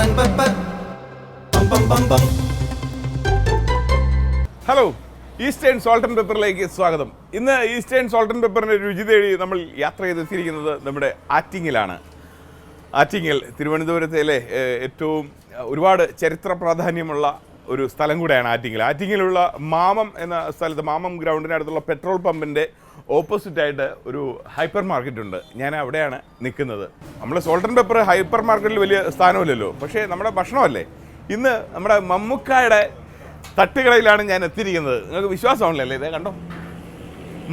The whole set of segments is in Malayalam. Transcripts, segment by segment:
and pepper. Bum bum bum bum. Hello, Eastern Salt and പെപ്പറിലേക്ക് സ്വാഗതം. ഇന്ന് ഈസ്റ്റേൺ സോൾട്ട് ആൻഡ് പെപ്പറിൻ്റെ രുചി തേടി നമ്മൾ യാത്ര ചെയ്തെത്തിയിരിക്കുന്നത് നമ്മുടെ ആറ്റിങ്ങിലാണ്. ആറ്റിങ്ങൽ തിരുവനന്തപുരത്തിലെ ഏറ്റവും ഒരുപാട് ചരിത്ര പ്രാധാന്യമുള്ള ഒരു സ്ഥലം കൂടെയാണ് ആറ്റിങ്ങൽ. ആറ്റിങ്ങിലുള്ള മാമം എന്ന സ്ഥലത്ത്, മാമം ഗ്രൗണ്ടിനടുത്തുള്ള പെട്രോൾ പമ്പിൻ്റെ ഓപ്പോസിറ്റായിട്ട് ഒരു ഹൈപ്പർ മാർക്കറ്റ് ഉണ്ട്. ഞാൻ അവിടെയാണ് നിൽക്കുന്നത്. നമ്മൾ സോൾട്ട് ആൻഡ് പെപ്പർ ഹൈപ്പർ മാർക്കറ്റിൽ വലിയ സ്ഥാനമില്ലല്ലോ, പക്ഷേ നമ്മുടെ ഭക്ഷണമല്ലേ. ഇന്ന് നമ്മുടെ മമ്മൂക്കായുടെ തട്ടുകടയിലാണ് ഞാൻ എത്തിയിരിക്കുന്നത്. നിങ്ങൾക്ക് വിശ്വാസമാണല്ലേ? ഇതേ കണ്ടോ,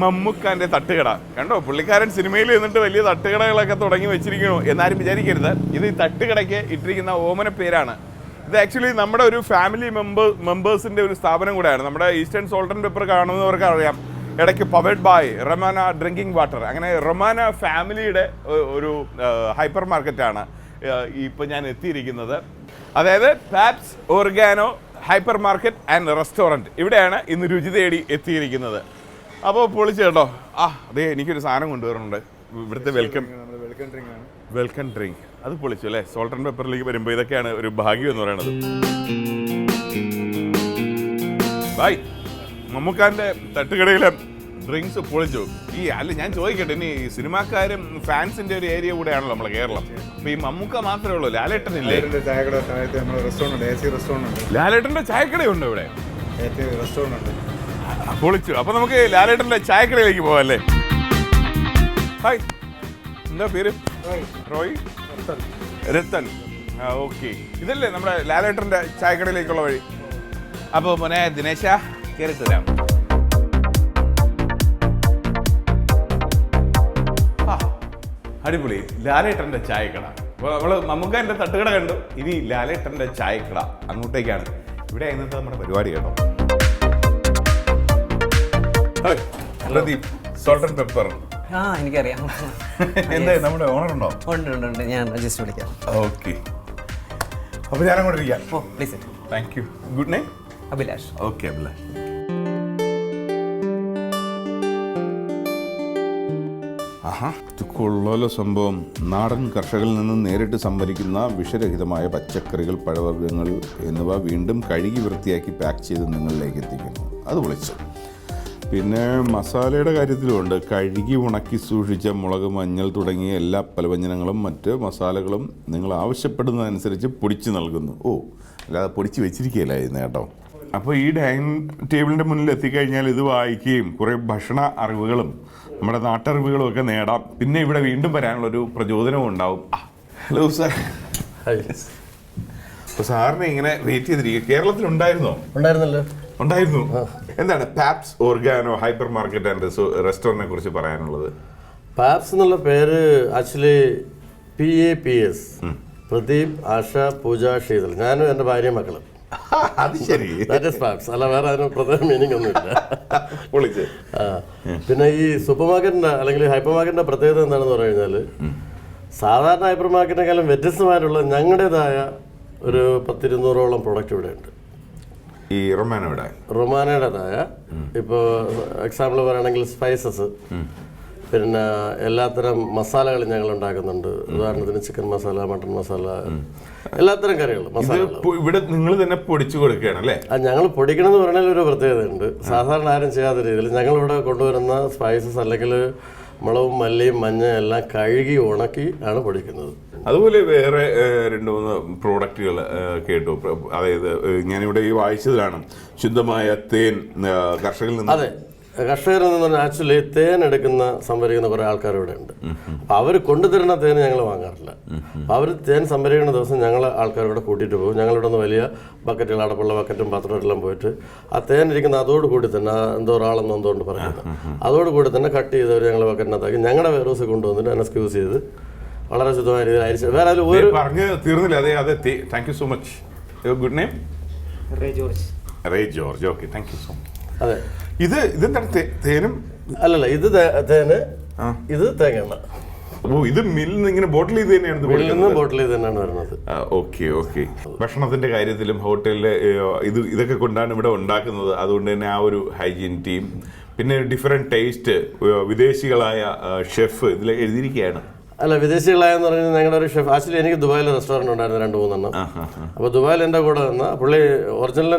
മമ്മൂക്കാൻ്റെ തട്ടുകട കണ്ടോ. പുള്ളിക്കാരൻ സിനിമയിൽ നിന്നിട്ട് വലിയ തട്ടുകടകളൊക്കെ തുടങ്ങി വെച്ചിരിക്കണോ എന്നാരും വിചാരിക്കരുത്. ഇത് ഈ തട്ടുകടയ്ക്ക് ഇട്ടിരിക്കുന്ന ഓമന പേരാണ്. ഇത് ആക്ച്വലി നമ്മുടെ ഒരു ഫാമിലി മെമ്പേഴ്സിൻ്റെ ഒരു സ്ഥാപനം കൂടെയാണ്. നമ്മുടെ ഈസ്റ്റേൺ സോൾട്ട് ആൻഡ് പെപ്പർ കാണുന്നവർക്ക് അറിയാം, ഇടയ്ക്ക് powered by Romana drinking water, അങ്ങനെ റൊമാന ഫാമിലിയുടെ ഒരു ഹൈപ്പർ മാർക്കറ്റാണ് ഇപ്പോൾ ഞാൻ എത്തിയിരിക്കുന്നത്. അതായത് Paps Organo hyper market and restaurant, ഇവിടെയാണ് ഇന്ന് രുചി തേടി എത്തിയിരിക്കുന്നത്. അപ്പോൾ പൊളിച്ച് കേട്ടോ. അതെ, എനിക്കൊരു സാധനം കൊണ്ടുവരുന്നുണ്ട്. ഇവിടുത്തെ വെൽക്കം ഡ്രിങ്ക് അത് പൊളിച്ചു അല്ലേ. സോൾട്ട് ആൻഡ് പെപ്പറിലേക്ക് വരുമ്പോൾ ഇതൊക്കെയാണ് ഒരു ഭാഗ്യം എന്ന് പറയുന്നത്. ബായ്, മമ്മൂക്കാൻ്റെ തട്ടുകടയിലെ ഡ്രിങ്ക്സ് പൊളിച്ചു. ഞാൻ ചോദിക്കട്ടെ, ഇനി സിനിമാക്കാരും ഫാൻസിന്റെ ഒരു ഏരിയ കൂടെയാണല്ലോ നമ്മളെ കേരളം. അപ്പൊ ഈ മമ്മൂക്ക മാത്രമേ ഉള്ളൂ, ലാലേട്ടനില്ലേ? ലാലേട്ടന്റെ ചായക്കടയുണ്ട് ഇവിടെ, പൊളിച്ചു. അപ്പൊ നമുക്ക് ലാലേട്ടന്റെ ചായക്കടയിലേക്ക് പോവാല്ലേ. ഹായ്, എന്താ പേര്? റോയ് രത്തൻ. ഓക്കെ, ഇതല്ലേ നമ്മുടെ ലാലേട്ടന്റെ ചായക്കടയിലേക്കുള്ള വഴി. അപ്പോൾ മോനെ ദിനേശ, കയറിട്ട് തരാം. അടിപൊളി, ലാലേട്ടൻ്റെ ചായക്കട. അപ്പോൾ നമ്മൾ മമ്മൂക്കാൻ്റെ തട്ടുകട കണ്ടു, ഇനി ലാലേട്ടൻ്റെ ചായക്കട അങ്ങോട്ടേക്കാണ്. ഇവിടെ ഇന്നത്തെ നമ്മുടെ പരിപാടി കേട്ടോ. Pradeep, salt and pepper. എനിക്കറിയാം. എന്താ നമ്മുടെ ഓണർ ഉണ്ടോ? ഉണ്ട്, ഞാൻ ജസ്റ്റ് വിളിക്കാം. ഓക്കെ, അപ്പോൾ ഞാൻ അങ്ങോട്ട് ഇരിക്കാം. Please. Thank you. Good name? Abhilash. Okay Abhilash. ഇത് കൊള്ളാലോ സംഭവം. നാടൻ കർഷകരിൽ നിന്ന് നേരിട്ട് സംഭരിക്കുന്ന വിഷരഹിതമായ പച്ചക്കറികൾ, പഴവർഗ്ഗങ്ങൾ എന്നിവ വീണ്ടും കഴുകി വൃത്തിയാക്കി പാക്ക് ചെയ്ത് നിങ്ങളിലേക്ക് എത്തിക്കുന്നു. അത് വിളിച്ചു. പിന്നെ മസാലയുടെ കാര്യത്തിലുമുണ്ട്. കഴുകി ഉണക്കി സൂക്ഷിച്ച മുളക്, മഞ്ഞൾ തുടങ്ങിയ എല്ലാ പലവ്യഞ്ജനങ്ങളും മറ്റ് മസാലകളും നിങ്ങൾ ആവശ്യപ്പെടുന്നതനുസരിച്ച് പൊടിച്ച് നൽകുന്നു. അല്ലാതെ പൊടിച്ച് വെച്ചിരിക്കുകയില്ലായിരുന്നു കേട്ടോ. അപ്പോൾ ഈ ഡൈനിങ് ടേബിളിൻ്റെ മുന്നിൽ എത്തിക്കഴിഞ്ഞാൽ ഇത് വായിക്കുകയും കുറേ ഭക്ഷണ അറിവുകളും നമ്മുടെ നാട്ടറിവുകളും ഒക്കെ നേടാം. പിന്നെ ഇവിടെ വീണ്ടും വരാനുള്ളൊരു പ്രചോദനവും ഉണ്ടാവും. Hello sir. അപ്പോൾ സാറിനെ ഇങ്ങനെ വെയിറ്റ് ചെയ്തിരിക്കുക. കേരളത്തിലുണ്ടായിരുന്നോ? ഉണ്ടായിരുന്നു. എന്താണ് pops Organo hyper market and റെസ്റ്റോറൻറ്റിനെ കുറിച്ച് പറയാനുള്ളത്? പാപ്സ് എന്നുള്ള പേര് ആക്ച്വലി PAPS, പ്രദീപ്, ആശ, പൂജ, ശീതൾ, ഞാനും എൻ്റെ ഭാര്യ മക്കളും. അത് ശരി, പാപ്സ് അല്ല, വേറെ അതിന് പ്രധാന മീനിങ് ഒന്നുമില്ല. പിന്നെ ഈ സൂപ്പർ മാർക്കറ്റിന്റെ അല്ലെങ്കിൽ ഹൈപ്പർ മാർക്കറ്റിന്റെ പ്രത്യേകത എന്താണെന്ന് പറഞ്ഞു കഴിഞ്ഞാൽ, സാധാരണ ഹൈപ്പർ മാർക്കറ്റിനെക്കാളും വ്യത്യസ്തമായിട്ടുള്ള ഞങ്ങളുടേതായ ഒരു 100-200ഓളം പ്രൊഡക്റ്റ് ഇവിടെ ഉണ്ട്. ഈ റൊമാനയുടേതായ, ഇപ്പോൾ എക്സാമ്പിൾ പറയുകയാണെങ്കിൽ സ്പൈസസ്, പിന്നെ എല്ലാത്തരം മസാലകളും ഞങ്ങൾ ഉണ്ടാക്കുന്നുണ്ട്. ഉദാഹരണത്തിന് ചിക്കൻ മസാല, മട്ടൺ മസാല, എല്ലാത്തരം കറികളും ഇവിടെ നിങ്ങൾ തന്നെ പൊടിച്ചു കൊടുക്കുകയാണല്ലേ? ഞങ്ങൾ പൊടിക്കണമെന്ന് പറഞ്ഞാൽ ഒരു പ്രത്യേകതയുണ്ട്. സാധാരണ ആരും ചെയ്യാത്ത രീതിയിൽ ഞങ്ങളിവിടെ കൊണ്ടുവരുന്ന സ്പൈസസ് അല്ലെങ്കിൽ മുളകും മല്ലിയും മഞ്ഞ എല്ലാം കഴുകി ഉണക്കി ആണ് പൊടിക്കുന്നത്. അതുപോലെ വേറെ 2-3 പ്രോഡക്റ്റുകൾ കേട്ടു. അതായത് ഞാനിവിടെ ഈ വായിച്ചതിലാണ് ശുദ്ധമായ തേൻ കർഷകരിൽ നിന്ന്. അതെ, കർഷകരിൽ നിന്ന് പറഞ്ഞാൽ ആക്ച്വലി തേൻ സംഭരിക്കുന്ന കുറേ ആൾക്കാർ ഇവിടെ ഉണ്ട്. അപ്പം അവർ കൊണ്ടുതരുന്ന തേൻ ഞങ്ങൾ വാങ്ങാറില്ല. അപ്പം അവർ തേൻ സംഭരിക്കുന്ന ദിവസം ഞങ്ങൾ ആൾക്കാർ ഇവിടെ കൂട്ടിയിട്ട് പോകും. ഞങ്ങളിവിടെ നിന്ന് വലിയ ബക്കറ്റുകൾ, അടപ്പുള്ള ബക്കറ്റും പാത്രമെല്ലാം പോയിട്ട് ആ തേൻ ഇരിക്കുന്ന അതോടുകൂടി തന്നെ, എന്തോ ഒരാളെന്ന് എന്തുകൊണ്ട് പറയുന്നത്, അതോടുകൂടി തന്നെ കട്ട് ചെയ്തവർ ഞങ്ങൾ ബക്കറ്റിനകത്താക്കി ഞങ്ങളുടെ വെയർ ഹൗസിൽ കൊണ്ടുവന്നിട്ട് അതിനെ സ്ക്യൂസ് ചെയ്ത് വളരെ ശുദ്ധമായ രീതിയിൽ അരിച്ച്. വേറെ ഒരു പറഞ്ഞു തീർന്നില്ല. അതെ അതെ, thank you so much. Good name? Ray George. Okay, thank you so much. അതെ, ഇതെന്താണ് തേനും? അല്ലല്ല, ഇത് തേന്, ഇത് തേങ്ങ. ഇത് മില്ലിൽ നിന്ന് ഇങ്ങനെ ബോട്ടിൽ ചെയ്ത് തന്നെയാണ് വരുന്നത്. ഓക്കെ. ഭക്ഷണത്തിന്റെ കാര്യത്തിലും ഹോട്ടലിലെ ഇതൊക്കെ കൊണ്ടാണ് ഇവിടെ ഉണ്ടാക്കുന്നത്. അതുകൊണ്ട് തന്നെ ആ ഒരു ഹൈജീൻ ടീം, പിന്നെ ഡിഫറെന്റ് ടേസ്റ്റ്, വിദേശികളായ ഷെഫ് ഇതിൽ എഴുതിയിരിക്കുകയാണ്. അല്ല, വിദേശികളായെന്ന് പറഞ്ഞാൽ ഞങ്ങളുടെ ഒരു ഷെഫ്, ആക്ച്വലി എനിക്ക് ദുബായിൽ റെസ്റ്റോറൻറ്റ് ഉണ്ടായിരുന്നു 2-3 അപ്പോൾ ദുബായിൽ എൻ്റെ കൂടെ നിന്ന് പുള്ളി ഒറിജിനൽ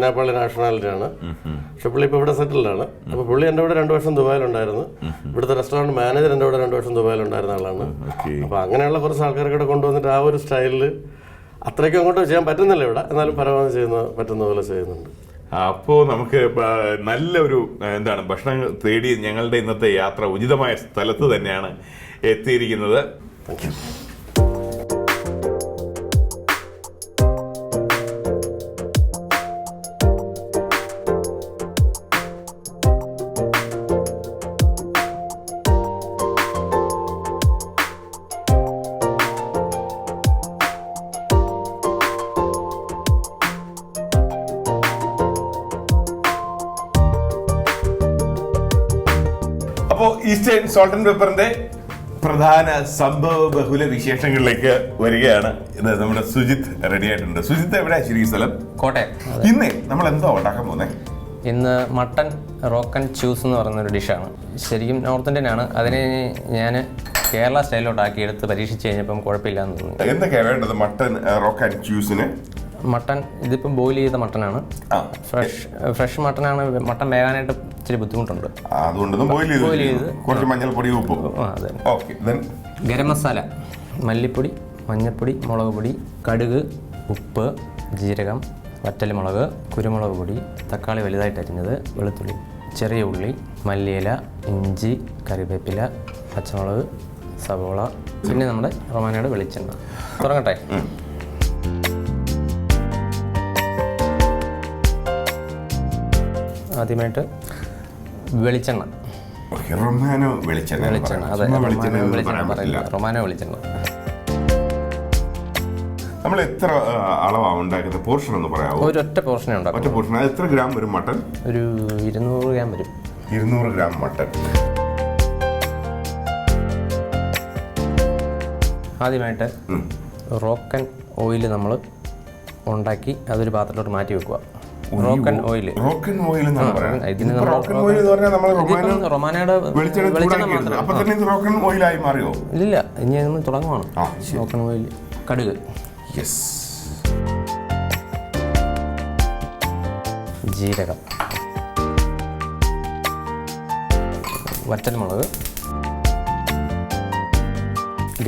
നേപ്പാളി നാഷണാലിറ്റിയാണ്. പക്ഷെ പുള്ളി ഇപ്പോൾ ഇവിടെ സെറ്റിൽഡാണ്. അപ്പോൾ പുള്ളി എൻ്റെ കൂടെ 2 വർഷം ദുബായിലുണ്ടായിരുന്നു. ഇവിടുത്തെ റെസ്റ്റോറൻറ്റ് മാനേജർ എൻ്റെ കൂടെ 2 വർഷം ദുബായിലുണ്ടായിരുന്ന ആളാണ്. അപ്പോൾ അങ്ങനെയുള്ള കുറച്ച് ആൾക്കാരെ കൂടെ കൊണ്ടുവന്നിട്ട് ആ ഒരു സ്റ്റൈലിൽ അത്രയ്ക്കും അങ്ങോട്ട് ചെയ്യാൻ പറ്റുന്നില്ല ഇവിടെ, എന്നാലും പരമാവധി പറ്റുന്ന പോലെ ചെയ്യുന്നുണ്ട്. അപ്പോൾ നമുക്ക് നല്ലൊരു ഭക്ഷണം തേടി ഞങ്ങളുടെ ഇന്നത്തെ യാത്ര ഉചിതമായ സ്ഥലത്ത് തന്നെയാണ് എത്തിയിരിക്കുന്നത്. Thank you. അപ്പോൾ ഈസ്റ്റേൺ സോൾട്ട് ആൻഡ് പെപ്പറിന്റെ പ്രധാന സംഭവ ബഹുല വിശേഷങ്ങളിലേക്ക് വരികയാണ്. ഇത് നമ്മുടെ സുജിത്ത് റെഡി ആയിട്ടുണ്ട്. സുജിത്ത് എവിടെയാ ശരിക്കും സ്ഥലം? കോട്ടയം. ഇന്ന് നമ്മൾ എന്താ ഉണ്ടാക്കാൻ പോകുന്നത്? ഇന്ന് മട്ടൺ റോക്കൻ ച്യൂസ് എന്ന് പറയുന്നൊരു ഡിഷാണ്. ശരിക്കും നോർത്ത് ഇന്ത്യൻ ആണ്. അതിനെ ഞാൻ കേരള സ്റ്റൈലിലോട്ടാക്കി എടുത്ത് പരീക്ഷിച്ച് കഴിഞ്ഞപ്പം കുഴപ്പമില്ലാന്ന് തോന്നുന്നു. എന്തൊക്കെയാണ് വേണ്ടത് മട്ടൺ റോക്കൻ ച്യൂസിന്? മട്ടൺ ഇതിപ്പം ബോയിൽ ചെയ്ത മട്ടനാണ്. ഫ്രഷ് മട്ടനാണ്. മട്ടൺ വേകാനായിട്ട് ഇച്ചിരി ബുദ്ധിമുട്ടുണ്ട്. അതുകൊണ്ട് ബോയിൽ ചെയ്ത് കുറച്ച് മഞ്ഞൾപ്പൊടി, ഉപ്പ്. അതെ. ഓക്കെ. ഗരം മസാല, മല്ലിപ്പൊടി, മഞ്ഞൾപ്പൊടി, മുളക് പൊടി, കടുക്, ഉപ്പ്, ജീരകം, വറ്റൽമുളക്, കുരുമുളക് പൊടി, തക്കാളി വലുതായിട്ട് അരിഞ്ഞത്, വെളുത്തുള്ളി, ചെറിയ ഉള്ളി, മല്ലിയില, ഇഞ്ചി, കറിവേപ്പില, പച്ചമുളക്, സവോള, പിന്നെ നമ്മുടെ റൊമാനയുടെ വെളിച്ചെണ്ണ. തുടങ്ങട്ടെ. ആദ്യമായിട്ട് വെളിച്ചെണ്ണ. വെളിച്ചെണ്ണ, അതെ, വെളിച്ചെണ്ണ പറയില്ല, റൊമാനോ വെളിച്ചെണ്ണ. നമ്മൾ എത്ര അളവാണ് ഉണ്ടാക്കുന്നത്? പോർഷൻ ഒന്ന് പറയാമോ? ഒരൊറ്റ പോർഷനേ ഉണ്ടാക്കും. ഒറ്റ പോർഷൻ. എത്ര ഗ്രാം വരും മട്ടൺ? ഒരു 200 ഗ്രാം വരും. 200 ഗ്രാം മട്ടൺ. ആദ്യമായിട്ട് റോക്കൻ ഓയിൽ നമ്മൾ ഉണ്ടാക്കി അതൊരു പാത്രത്തോട്ട് മാറ്റി വെക്കുക. റോക്കൻ ഓയിൽ റൊമാനയുടെ വെളിച്ചെണ്ണ മാത്രം. ഇല്ല, ഇനി നമ്മൾ തുടങ്ങുവാണ്. റോക്കൻ ഓയിൽ, കടുക്, ജീരകം, വറ്റൽമുളക്,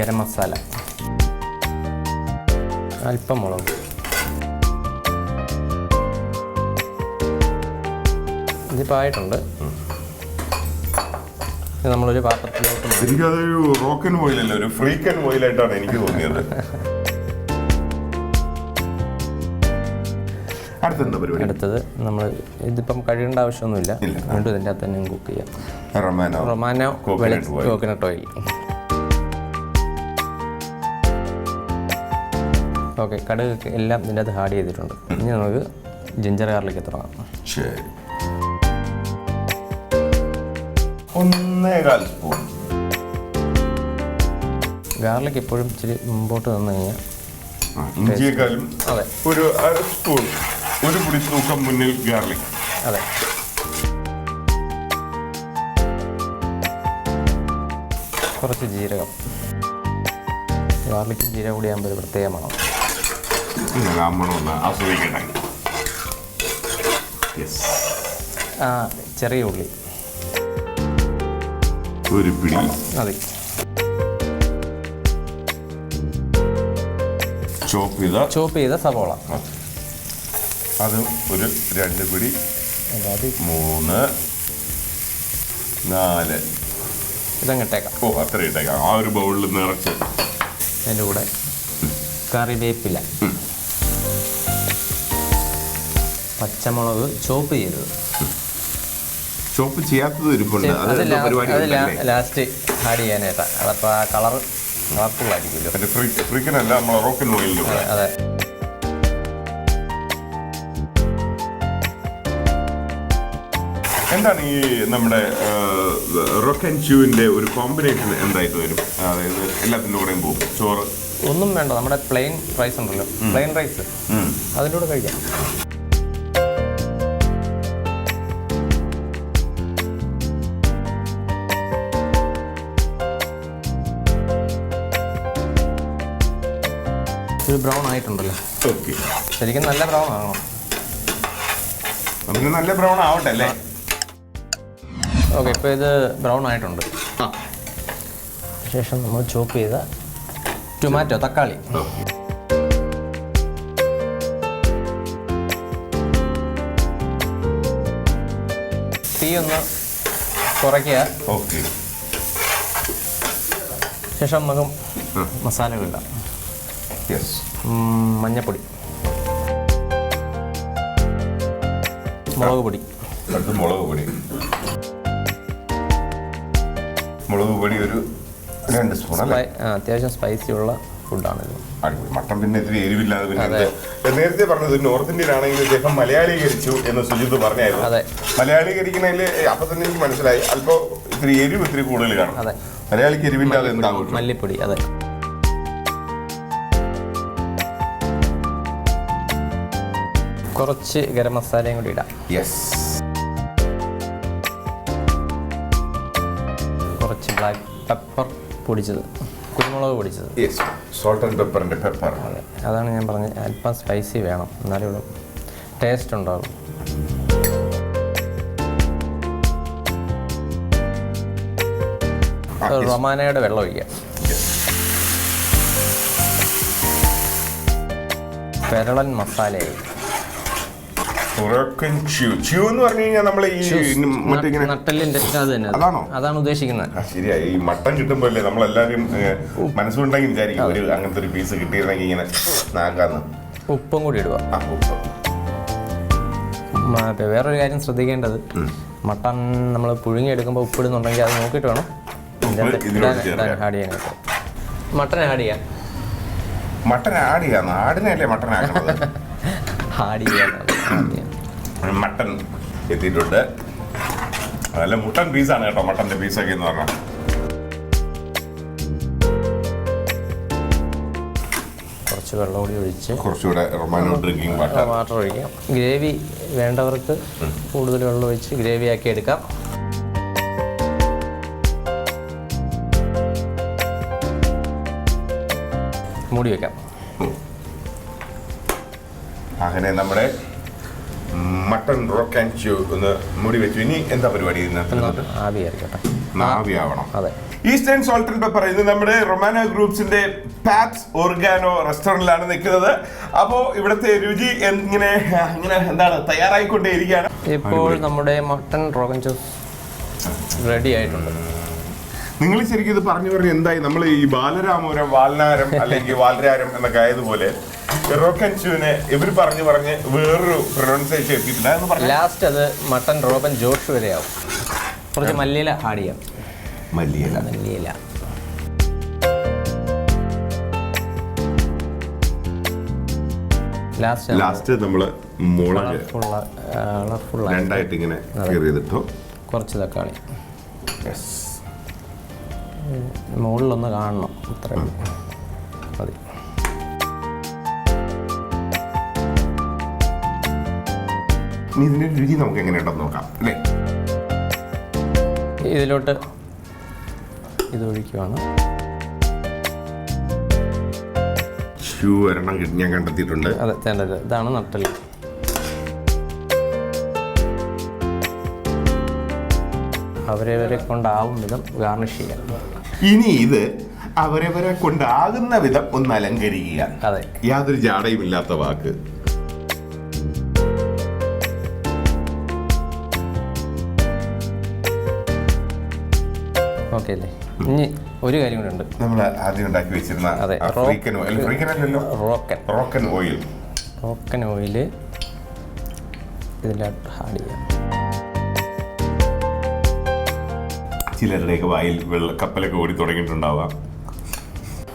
ഗരം മസാല, അല്പം മുളക്, ഇതിപ്പോൾ ആയിട്ടുണ്ട്. നമ്മളൊരു പാത്രത്തിലോട്ട് ശരിക്കും റോക്കൻ ഓയിലല്ല, ഒരു ഫ്രീക്കൻ ഓയിലായിട്ടാണ് എനിക്ക് തോന്നിയത്. അടുത്തത് നമ്മൾ ഇതിപ്പം കഴുകേണ്ട ആവശ്യമൊന്നുമില്ല, വീണ്ടും ഇതിൻ്റെ അകത്ത് തന്നെ കുക്ക് ചെയ്യാം. Romano coconut oil. ഓക്കെ, കടുക് എല്ലാം ഇതിൻ്റെ അകത്ത് ആഡ് ചെയ്തിട്ടുണ്ട്. ഇനി നമുക്ക് ജിഞ്ചർ ഗാർലിക്ക് തുടങ്ങാം. ശരി. 1.25 സ്പൂൺ ഗാർലിക് എപ്പോഴും ഇച്ചിരി മുമ്പോട്ട് വന്നു കഴിഞ്ഞാൽ ഇഞ്ചിയേക്കാളും അതെ ഒരു 1/2 സ്പൂൺ, ഒരു പിടി തൂക്കം മുന്നിൽ ഗാർലിക്. അതെ. കുറച്ച് ജീരകം. ഗാർലിക്കും ജീരകം കൂടി ആകുമ്പോൾ ഒരു പ്രത്യേക മണം. ചെറിയ ഉള്ളി ഒരു പിടി മതി. ചോപ്പ് ചെയ്ത സവോള അത് ഒരു 2 പിടി, 3, 4. ഇതങ്ങിട്ടേക്കാം. അത്ര ഇട്ടേക്കാം. ആ ഒരു ബൗളിൽ നിറച്ച്. അതിൻ്റെ കൂടെ കറിവേപ്പില, പച്ചമുളക് ചോപ്പ് ചെയ്തത്. ചോപ്പ് ചെയ്യാത്തത് ഇരിപ്പുണ്ട്. അത് ലാസ്റ്റ് ആഡ് ചെയ്യാനായിട്ടാണ്. അതപ്പോൾ ആ കളർഫുള്ളായിരിക്കുമല്ലോ. ഫ്രീക്കനല്ല, നമ്മൾ റോക്കൻ ഓയിലിലും. അതെ. എന്താണ് ഈ നമ്മുടെ റോക്കൻ ച്യൂവിൻ്റെ ഒരു കോമ്പിനേഷൻ എന്തായിട്ട് വരും? അതായത് എല്ലാത്തിൻ്റെ കൂടെയും പോകും. ചോറ് ഒന്നും വേണ്ട, നമ്മുടെ പ്ലെയിൻ റൈസ് ഉണ്ടല്ലോ, പ്ലെയിൻ റൈസ് അതിൻ്റെ കൂടെ കഴിക്കാം. ഇത് ബ്രൗൺ ആയിട്ടുണ്ടല്ലോ. ഓക്കെ, ശരിക്കും നല്ല ബ്രൗൺ ആകണം. നമുക്ക് നല്ല ബ്രൗൺ ആവട്ടെ അല്ലേ? ഓക്കെ, ഇപ്പോൾ ഇത് ബ്രൗൺ ആയിട്ടുണ്ട്. ആ, ശേഷം നമ്മൾ ചോപ്പ് ചെയ്ത ടൊമാറ്റോ, തക്കാളി. തീ ഒന്ന് കുറയ്ക്കുക. ഓക്കെ, ശേഷം നമുക്ക് മസാലകൾ ഇടാം. യെസ്. മഞ്ഞപ്പൊടി, മുളക് പൊടി, അടുത്ത് മുളക് പൊടി. മുളക് പൊടി ഒരു 2 സ്പൂൺ അല്ലേ? അത്യാവശ്യം സ്പൈസി ഉള്ള ഫുഡാണിത്. അടിപൊളി. മട്ടൻ പിന്നെ ഇത്തിരി എരിവില്ലാതെ പിന്നെ നേരത്തെ പറഞ്ഞത് നോർത്ത് ഇന്ത്യൻ ആണെങ്കിൽ ഇദ്ദേഹം മലയാളീകരിച്ചു എന്ന് സുജിത്ത് പറഞ്ഞായിരുന്നു. അതെ, മലയാളീകരിക്കുന്നതിൽ അപ്പൊ തന്നെ എനിക്ക് മനസ്സിലായി അല്പം ഇത്തിരി എരിവ് ഇത്തിരി കൂടുതൽ കാണും. അതെ, മലയാളിക്ക് എരിവില്ലാതെ എന്താകും? മല്ലിപ്പൊടി. അതെ, കുറച്ച് ഗരം മസാലയും കൂടി ഇടാം. യെസ്. കുറച്ച് ബ്ലാക്ക് പെപ്പർ പൊടിച്ചത്, കുരുമുളക് പൊടിച്ചത്. യെസ്, സോൾട്ട് ആൻഡ് പെപ്പറിന്റെ പെപ്പർ. അതെ, അതാണ് ഞാൻ പറഞ്ഞത്. അല്പം സ്പൈസി വേണം, എന്നാലും ഇവിടെ ടേസ്റ്റ് ഉണ്ടാകും. റൊമാനയുടെ വെള്ളം ഒഴിക്കുക. പെരളൻ മസാലയായി. എന്ന് പറഞ്ഞു കഴിഞ്ഞാൽ നമ്മൾ ഈ നട്ടലിന്റെ അത് തന്നെ, അതാണ് ഉദ്ദേശിക്കുന്നത്. ശരിയാ. ഈ മട്ടൻ കിട്ടുമ്പോ അല്ലേ നമ്മളെല്ലാരും മനസ്സുണ്ടെങ്കിൽ വിചാരിക്കും ഒരു അങ്ങനത്തെ ഒരു പീസ് കിട്ടിയിരുന്നെങ്കിൽ ഇങ്ങനെ നാക്കാന്ന്. ഉപ്പും കൂടി ഇടുക. വേറൊരു കാര്യം ശ്രദ്ധിക്കേണ്ടത്, മട്ടൺ നമ്മൾ പുഴുങ്ങിയെടുക്കുമ്പോൾ ഉപ്പിടുന്നുണ്ടെങ്കിൽ അത് നോക്കിയിട്ട് വേണം ആഡ് ചെയ്യാനായിട്ട്. മട്ടൺ ആഡ് ചെയ്യാം. മട്ടൻ ആഡ് ചെയ്യാം. ആടിനല്ലേ മട്ടൻ ആക്കണത്? ആഡ് ചെയ്യാം. മട്ടൻ എത്തിയിട്ടുണ്ട്. അതല്ല, മുട്ടൻ പീസാണ് കേട്ടോ, മട്ടന്റെ പീസൊക്കെ എന്ന് പറഞ്ഞാൽ. കുറച്ച് വെള്ളം കൂടി ഒഴിച്ച് കുറച്ചുകൂടെ റൊമാനോ ഡ്രിങ്കിങ് വാട്ടർ ഒഴിക്കാം. ഗ്രേവി വേണ്ടവർക്ക് കൂടുതൽ വെള്ളം ഒഴിച്ച് ഗ്രേവി ആക്കി എടുക്കാം. മൂടി വെക്കാം. അങ്ങനെ നമ്മുടെ മട്ടൺ റോക്ക് ആൻഡ് ച്യൂ ഒന്ന് മൂടി വെച്ചു. ഇനി എന്താ പരിപാടി? ആവിയായിരിക്കട്ടെ. ആവിയാവണം. അതെ. ഈസ്റ്റേൺ സോൾട്ട് ആൻഡ് പെപ്പർ ഇത് നമ്മുടെ റൊമാനോ ഗ്രൂപ്പ്സിന്റെ പാപ്സ് ഓർഗാനോ റെസ്റ്റോറന്റിലാണ് നിൽക്കുന്നത്. അപ്പോൾ ഇവിടുത്തെ രുചി ഇങ്ങനെ എന്താണ് തയ്യാറായിക്കൊണ്ടേയിരിക്കുകയാണ്. ഇപ്പോൾ നമ്മുടെ mutton rock and chew ready ആയിട്ടുണ്ട്. നിങ്ങൾ ശരിക്കും ഇത് പറഞ്ഞു എന്തായി? നമ്മൾ ഈ ബാലരാമപുരം വാൽനാരം അല്ലെങ്കിൽ വാൽരാരം എന്നൊക്കെ ആയതുപോലെ റോക്ക് ആൻഡ് ച്യൂവിനെ ഇവർ പറഞ്ഞ് വേറൊരു പ്രൊനൗൺസിയേഷൻ എത്തിയിട്ടില്ല. ലാസ്റ്റ് അത് മട്ടൺ റോബൻ ജോഷ് വരെയാവും. കുറച്ച് മല്ലിയില ആഡ് ചെയ്യാം. മല്ലിയില ലാസ്റ്റ് നമ്മള് മുളക് രണ്ടായിട്ട് ഇങ്ങനെ കീറിയതിട്ടു. കുറച്ച് തക്കാളി മുകളിലൊന്ന് കാണണം, അത്രയും മതി. ഇതിന്റെ രുചി നമുക്ക് എങ്ങനെയുണ്ടെന്ന് നോക്കാം അല്ലേ? ഇതിലോട്ട് ഇത് ഒഴിക്കുവാണ്. ഷ്യൂ ഒരെണ്ണം ഞാൻ കണ്ടെത്തിയിട്ടുണ്ട്. അതെ, തേണ്ടത് ഇതാണ് നട്ടല്. അവരവരെ കൊണ്ടാവും വിധം ഗാർണിഷ് ചെയ്യാം. ഇനി ഇത് അവരവരെ കൊണ്ടാകുന്ന വിധം ഒന്ന് അലങ്കരിക്കുക. അതെ, യാതൊരു ജാടയും ഇല്ലാത്ത വാക്ക്. ഓക്കെ അല്ലേ? ഇനി ഒരു കാര്യം കൂടെ ഉണ്ട്. നമ്മൾ ആദ്യം ഉണ്ടാക്കി വെച്ചിരുന്ന റോക്കൻ ഓയിൽ ഇതിലോട്ട് ആഡ് ചെയ്യാം. ചിലരുടെയൊക്കെ വായിൽ കപ്പലൊക്കെ ഓടി തുടങ്ങിയിട്ടുണ്ടാവാം.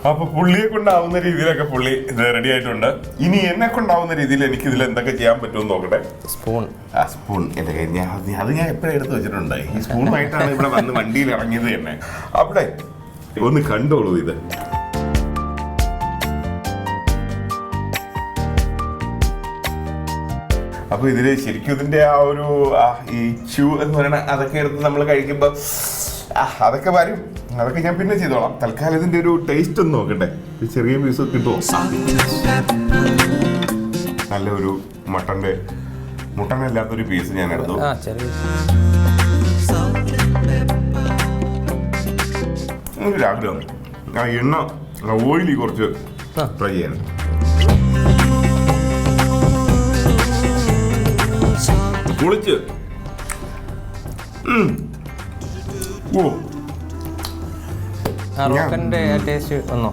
അപ്പൊ പുള്ളിയെ കൊണ്ടാവുന്ന രീതിയിലൊക്കെ പുള്ളി ഇത് റെഡി ആയിട്ടുണ്ട്. ഇനി എന്നെ കൊണ്ടാവുന്ന രീതിയിൽ എനിക്ക് ഇതിൽ എന്തൊക്കെ ചെയ്യാൻ പറ്റുമെന്ന് നോക്കട്ടെ. സ്പൂൺ എന്റെ കയ്യിൽ അത് ഞാൻ എപ്പോഴും എടുത്ത് വെച്ചിട്ടുണ്ട്. ഈ സ്പൂണായിട്ടാണ് ഇവിടെ വന്ന് വണ്ടിയിൽ ഇറങ്ങിയത് തന്നെ. അവിടെ ഒന്ന് കണ്ടോളൂ ഇത്. അപ്പൊ ഇതില് ശരിക്കും ഇതിന്റെ ആ ഒരു ഈ ച്യൂ എന്ന് പറയുന്ന അതൊക്കെ എടുത്ത് നമ്മൾ കഴിക്കുമ്പോ അതൊക്കെ വരും. അതൊക്കെ ഞാൻ പിന്നെ ചെയ്തോളാം. തൽക്കാലം ഇതിന്റെ ഒരു ടേസ്റ്റ് ഒന്ന് നോക്കട്ടെ. ചെറിയ പീസ് കിട്ടുമോ? നല്ലൊരു മുട്ടനല്ലാത്തൊരു പീസ് ഞാൻ എടുത്തു. ഒരാഗ്രഹം ആ എണ്ണ ഓയിലി കുറച്ച് ഫ്രൈ ചെയ്യാൻ. പൊളിച്ച് റോക്കൻ്റെ ടേസ്റ്റ് വന്നോ?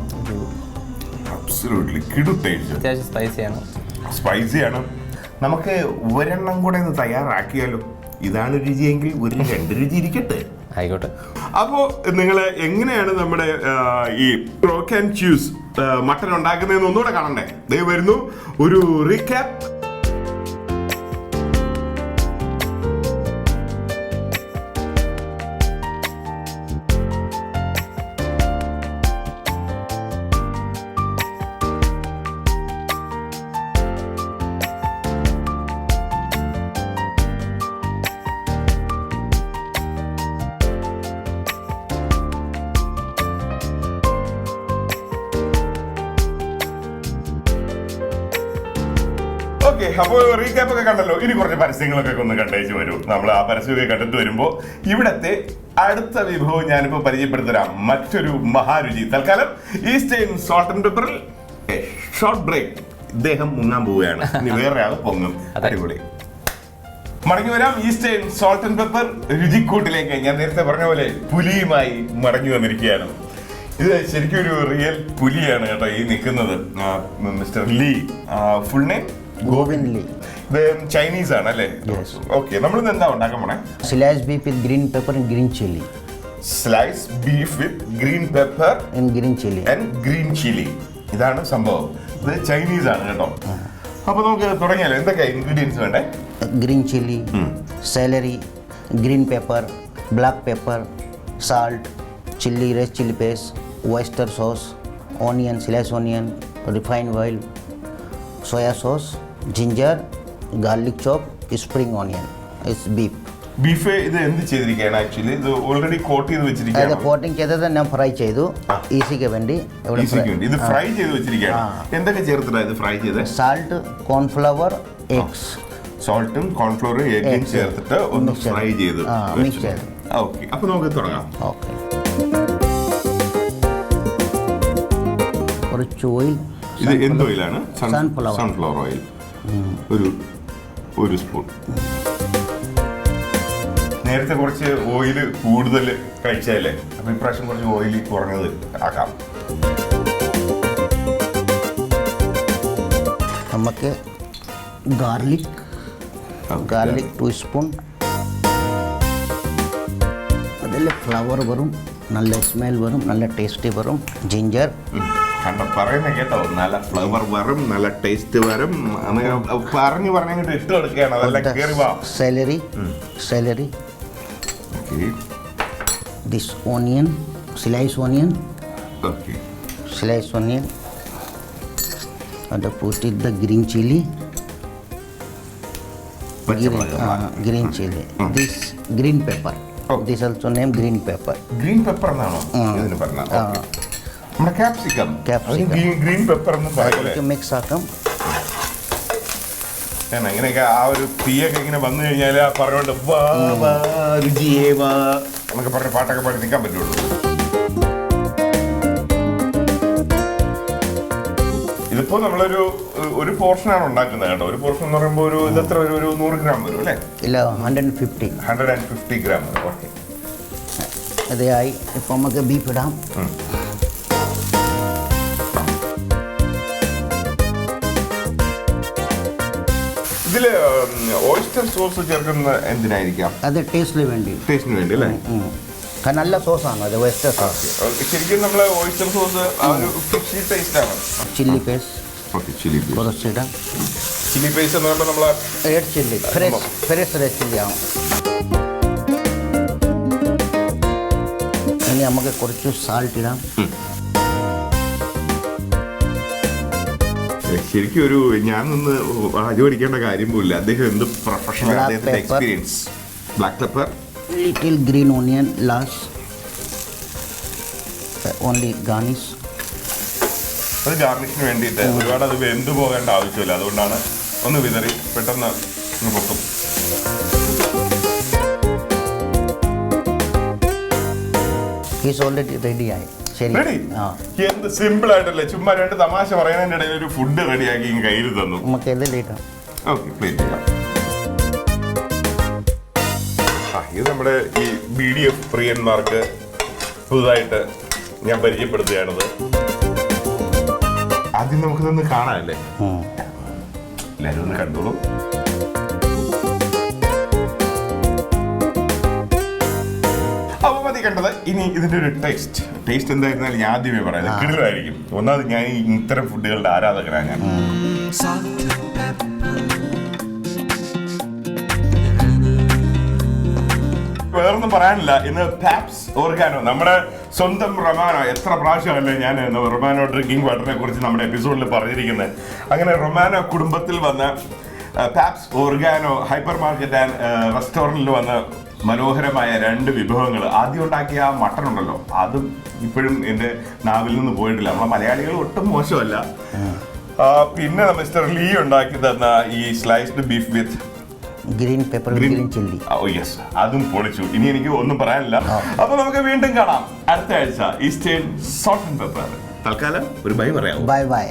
അബ്സല്യൂട്ട്ലി കിടു ടേസ്റ്റ്. അത്യാവശ്യം സ്പൈസിയാണ്. നമുക്ക് ഒരെണ്ണം കൂടെ ഒന്ന് തയ്യാറാക്കിയാലോ? ഇതാണ് രുചിയെങ്കിൽ ഒരു 2 രുചി ഇരിക്കട്ടെ. ആയിക്കോട്ടെ. അപ്പോൾ നിങ്ങൾ എങ്ങനെയാണ് നമ്മുടെ ഈ റോക്ക് ആൻഡ് ച്യൂസ് മട്ടൺ ഉണ്ടാക്കുന്നതെന്ന് ഒന്നുകൂടെ കാണണ്ടേ? ദേ വരുന്നു ഒരു റീക്യാപ്പ്. ഓക്കെ, അപ്പോൾ റീക്യാപ്പ് ഒക്കെ കണ്ടല്ലോ. ഇനി കുറച്ച് പരസ്യങ്ങളൊക്കെ ഒന്ന് കണ്ടേച്ച് വരും. നമ്മൾ ആ പരസ്യമൊക്കെ കണ്ടിട്ട് വരുമ്പോൾ ഇവിടത്തെ അടുത്ത വിഭവം ഞാനിപ്പോൾ പരിചയപ്പെടുത്തരാം. മറ്റൊരു മഹാരുചി. തൽക്കാലം ഈസ്റ്റേൺ സോൾട്ട് ആൻഡ് പെപ്പറിൽ ഷോർട്ട് ബ്രേക്ക്. ഇദ്ദേഹം മുങ്ങാൻ പോവുകയാണ്. ഇനി വേറെ ആൾ പൊങ്ങും. അടിപൊളി. മടങ്ങി വരാം ഈസ്റ്റേൺ സോൾട്ട് ആൻഡ് പെപ്പർ രുചിക്കൂട്ടിലേക്ക്. ഞാൻ നേരത്തെ പറഞ്ഞ പോലെ പുലിയുമായി മടങ്ങി വന്നിരിക്കുകയാണ്. ഇത് ശരിക്കും ഒരു റിയൽ പുലിയാണ് കേട്ടോ ഈ നിൽക്കുന്നത്. Mister Lee. Full name Govind Lee. ഇത് ചൈനീസ് ആണ് അല്ലേ? ഓക്കെ, നമ്മളിന്ന് എന്താ ഉണ്ടാക്കാൻ പോണേ? Slice beef with green pepper and green chilli. Slice beef with green pepper and green chilli. ഇതാണ് സംഭവം. ഇത് ചൈനീസ് ആണ് കേട്ടോ. അപ്പൊ നമുക്ക് തുടങ്ങിയാലോ? എന്തൊക്കെയാ ഇൻഗ്രീഡിയൻസ് വേണ്ടേ? Green chilli, celery, green pepper, black pepper, salt, chilli, red chilli paste, oyster sauce, onion, sliced onion, refined oil, soya sauce, ginger, garlic chop, spring onion. It's beef. Beef ഇത് എന്ത് ചെയ്തിരിക്കുകയാണ്? ആക്ച്വലി ഇത് ഓൾറെഡി കോട്ട് ചെയ്ത് വെച്ചിരിക്കുകയാണ്. കോട്ടിംഗ് ചെയ്തത് ഞാൻ ഫ്രൈ ചെയ്തു ഈസിക്ക് വേണ്ടി. ഇത് ഫ്രൈ ചെയ്ത് വെച്ചിരിക്കുകയാണ്. എന്തൊക്കെ ചേർത്തിട്ടാ ഇത് ഫ്രൈ ചെയ്ത്? Salt, cornflour, eggs. സോൾട്ടും കോൺഫ്ലവർ എഗ്ഗും ചേർത്തിട്ട് ഒന്ന് ഫ്രൈ ചെയ്ത് മിക്സ് ചെയ്ത്. ഓക്കെ, അപ്പൊ നമുക്ക് തുടങ്ങാം. ഓക്കെ, കുറച്ച് ഓയിൽ. ഇത് എന്ത് ഓയിലാണ്? Sunflower oil. ഒരു സ്പൂൺ. നേരത്തെ കുറച്ച് ഓയിൽ കൂടുതൽ കഴിച്ചതല്ലേ, അപ്പൊ ഇപ്രാവശ്യം കുറച്ച് ഓയിൽ കുറഞ്ഞത് ആക്കാം. നമുക്ക് ഗാർലിക് 2 സ്പൂൺ. അതിൽ ഫ്ലവർ വരും, നല്ല സ്മെൽ വരും, നല്ല ടേസ്റ്റ് വരും. ജിഞ്ചർ പറയുന്ന കേട്ടോ, നല്ല ഫ്ലേവർ വരും, നല്ല ടേസ്റ്റ് വരും. പറഞ്ഞിട്ട് ഇട്ട് കൊടുക്കുകയാണ്. അതെല്ലാം കയറി വാ. Celery, this onion, slice onion, and put it the green chili. This green pepper. This also name green pepper. Green pepper എന്നാണോ ഇതിന് പറഞ്ഞത്? നമ്മുടെ ക്യാപ്സിക്കം. ഗ്രീൻ പെപ്പർ എന്ന് പറയല്ലേ? മിക്സ് ആക്കാം. ഇങ്ങനെയൊക്കെ ആ ഒരു തീയൊക്കെ ഇങ്ങനെ വന്നു കഴിഞ്ഞാൽ പറഞ്ഞോണ്ട് വാ വാ രുചിയേ വാ എന്നൊക്കെ പറഞ്ഞ് പാട്ടൊക്കെ പാടി നിൽക്കാൻ പറ്റുള്ളൂ. ഇതിപ്പോ നമ്മളൊരു പോർഷനാണ് ഉണ്ടാക്കുന്നത് കേട്ടോ. ഒരു പോർഷൻ എന്ന് പറയുമ്പോൾ ഇതെത്ര ഒരു 100 ഗ്രാം വരും അല്ലേ? ഇല്ല, 150 ഗ്രാം വരും. ഓക്കെ, അതായി. ഇപ്പൊ നമുക്ക് ബീഫ് ഇടാം. ഇതില് ഓയിസ്റ്റർ സോസ് ചേർക്കുന്ന എന്തിനായിരിക്കാം? അത് ടേസ്റ്റിന് വേണ്ടി അല്ലേ? നല്ല സോസാണ് അത്, ഓയിസ്റ്റർ സോസ്. ശരിക്കും നമ്മൾ ഓയിസ്റ്റർ സോസ് ആ ഒരു ഫിഷി ടേസ്റ്റ് ആണ്. Chilli paste. ഓക്കെ, ചില്ലി കുറച്ചിടാം. ചില്ലി പേസ്റ്റ് എന്ന് പറയുമ്പോൾ നമ്മളെ red chilli, fresh red chilli ആവും. ഇനി നമുക്ക് കുറച്ച് സാൾട്ട് ഇടാം. ശരിക്കും ഒരു ഞാൻ നിന്ന് ആചരിക്കേണ്ട കാര്യം പോലില്ല. അദ്ദേഹം എന്ത് പ്രൊഫഷണൽ, അദ്ദേഹത്തിന്റെ experience. Black pepper, little green onion last, only garnish. അത് ഗാർണിഷിന് വേണ്ടിയിട്ട് ഒരുപാട് അത് വെന്ത് പോകേണ്ട ആവശ്യമില്ല, അതുകൊണ്ടാണ് ഒന്ന് വിതറി പെട്ടെന്ന് ഒന്ന് പൊക്കും. റെഡി ആയി. ശരി, റെഡി? എന്ത് സിമ്പിൾ ആയിട്ടല്ലേ, ചുമ്മാ 2 തമാശ പറയുന്നതിന്റെ ഇടയിൽ ഒരു ഫുഡ് റെഡിയാക്കി കയ്യിൽ തന്നു. നമുക്ക് ഇതിലിടാം. ഓക്കെ, പ്ലേറ്റ് ചെയ്യാം. ഇത് നമ്മുടെ ഈ BDF പ്രിയന്മാർക്ക് പുതുതായിട്ട് ഞാൻ പരിചയപ്പെടുത്തുകയാണത്. ആദ്യം നമുക്കിതൊന്ന് കാണാമല്ലേ, എല്ലാവരും ഒന്ന് കണ്ടോളൂ. അപ്പൊ മതി കണ്ടത്. ഇനി ഇതിന്റെ ഒരു ടേസ്റ്റ് എന്തായിരുന്നാലും ഞാൻ ആദ്യമേ പറയുന്നത് കിടിലായിരിക്കും. ഒന്നാമത് ഞാൻ ഇത്തരം ഫുഡുകളുടെ ആരാധകനാണ് ഞാൻ. വേറൊന്നും പറയാനില്ല. ഇന്ന് പാപ്സ് ഓർഗാനോ, നമ്മുടെ സ്വന്തം റൊമാനോ, എത്ര പ്രാവശ്യമല്ലേ ഞാൻ റൊമാനോ ഡ്രിങ്കിങ് വാട്ടറിനെ കുറിച്ച് നമ്മുടെ എപ്പിസോഡിൽ പറഞ്ഞിരിക്കുന്നത്. അങ്ങനെ റൊമാനോ കുടുംബത്തിൽ വന്ന pops Organo hyper market and റെസ്റ്റോറൻറ്റിൽ വന്ന മനോഹരമായ 2 വിഭവങ്ങൾ. ആദ്യം ഉണ്ടാക്കിയ ആ മട്ടൺ ഉണ്ടല്ലോ, അതും ഇപ്പോഴും എൻ്റെ നാവിൽ നിന്ന് പോയിട്ടില്ല. നമ്മളെ മലയാളികൾ ഒട്ടും മോശമല്ല. പിന്നെ മിസ്റ്റർ ലീ ഉണ്ടാക്കി തന്ന ഈ sliced beef with green pepper, green chilli. Yes, അതും പൊളിച്ചു. ഇനി എനിക്ക് ഒന്നും പറയാനില്ല. അപ്പൊ നമുക്ക് വീണ്ടും കാണാം അടുത്ത ആഴ്ച ഈസ്റ്റേൺ സോൾട്ട് ആൻഡ് പെപ്പർ. തൽക്കാലം ഒരു ബൈ പറയാം. Bye bye.